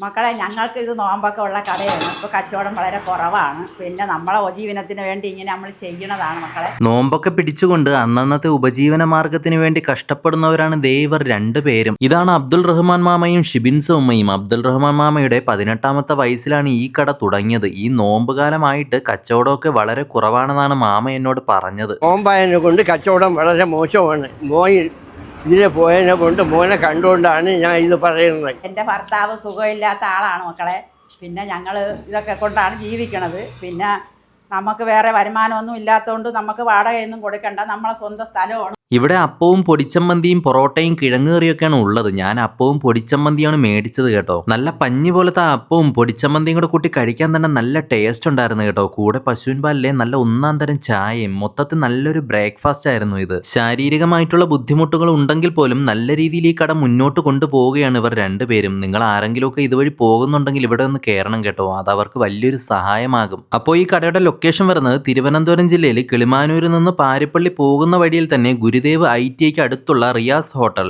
മക്കളെ ഞങ്ങൾക്ക് ഇത് നോമ്പൊക്കെ ഉള്ള കടയാണ്. ഇപ്പോൾ കച്ചവടം വളരെ കുറവാണ്. പിന്നെ നമ്മളെ ഉപജീവനത്തിന് വേണ്ടി ഇങ്ങനെ നമ്മൾ ചെയ്യണതാണ് മക്കളെ. നോമ്പൊക്കെ പിടിച്ചുകൊണ്ട് അന്നന്നത്തെ ഉപജീവന മാർഗത്തിന് വേണ്ടി കഷ്ടപ്പെടുന്നവരാണ് ഇവർ രണ്ടുപേരും. ഇതാണ് അബ്ദുൾ റഹ്മാൻ മാമയും ഷിബിൻസ് ഉമ്മയും. അബ്ദുൾ റഹ്മാൻ മാമയുടെ 18ാമത്തെ വയസ്സിലാണ് ഈ കട തുടങ്ങിയത്. ഈ നോമ്പ് കാലമായിട്ട് കച്ചവടമൊക്കെ വളരെ കുറവാണെന്നാണ് മാമ എന്നോട് പറഞ്ഞത്. നോമ്പായതിനെ കൊണ്ട് കച്ചവടം വളരെ മോശമാണ്. ഇതിലെ പോയതിനെ കൊണ്ട് മോനെ കണ്ടുകൊണ്ടാണ് ഞാൻ ഇത് പറയുന്നത്. എൻ്റെ ഭർത്താവ് സുഖമില്ലാത്ത ആളാണ് മക്കളെ. പിന്നെ ഞങ്ങൾ ഇതൊക്കെ കൊണ്ടാണ് ജീവിക്കണത്. പിന്നെ നമുക്ക് വേറെ വരുമാനമൊന്നും ഇല്ലാത്തതുകൊണ്ട് നമുക്ക് വാടകയൊന്നും കൊടുക്കണ്ട. നമ്മളെ സ്വന്തം സ്ഥലമാണ്. ഇവിടെ അപ്പവും പൊടിച്ചമ്മന്തിയും പൊറോട്ടയും കിഴങ്ങേറിയൊക്കെയാണ് ഉള്ളത്. ഞാൻ അപ്പവും പൊടിച്ചമ്മന്തിയാണ് മേടിച്ചത് കേട്ടോ. നല്ല പഞ്ഞി പോലത്തെ അപ്പവും പൊടിച്ചമ്മന്തിയും കൂടെ കൂട്ടി കഴിക്കാൻ തന്നെ നല്ല ടേസ്റ്റ് ഉണ്ടായിരുന്നു കേട്ടോ. കൂടെ പശുവിൻ പാലിലെ നല്ല ഒന്നാം തരം ചായയും. മൊത്തത്തിൽ നല്ലൊരു ബ്രേക്ക്ഫാസ്റ്റ് ആയിരുന്നു ഇത്. ശാരീരികമായിട്ടുള്ള ബുദ്ധിമുട്ടുകൾ ഉണ്ടെങ്കിൽ പോലും നല്ല രീതിയിൽ ഈ കട മുന്നോട്ട് കൊണ്ടുപോവുകയാണ് ഇവർ രണ്ടുപേരും. നിങ്ങൾ ആരെങ്കിലുമൊക്കെ ഇതുവഴി പോകുന്നുണ്ടെങ്കിൽ ഇവിടെ ഒന്ന് കയറണം കേട്ടോ. അത് അവർക്ക് വലിയൊരു സഹായമാകും. അപ്പോൾ ഈ കടയുടെ ലൊക്കേഷൻ വരുന്നത് തിരുവനന്തപുരം ജില്ലയിൽ കിളിമാനൂരിൽ നിന്ന് പാരിപ്പള്ളി പോകുന്ന വഴിയിൽ തന്നെ ഗുരുദേവ് ITIക്ക് അടുത്തുള്ള റിയാസ് ഹോട്ടൽ.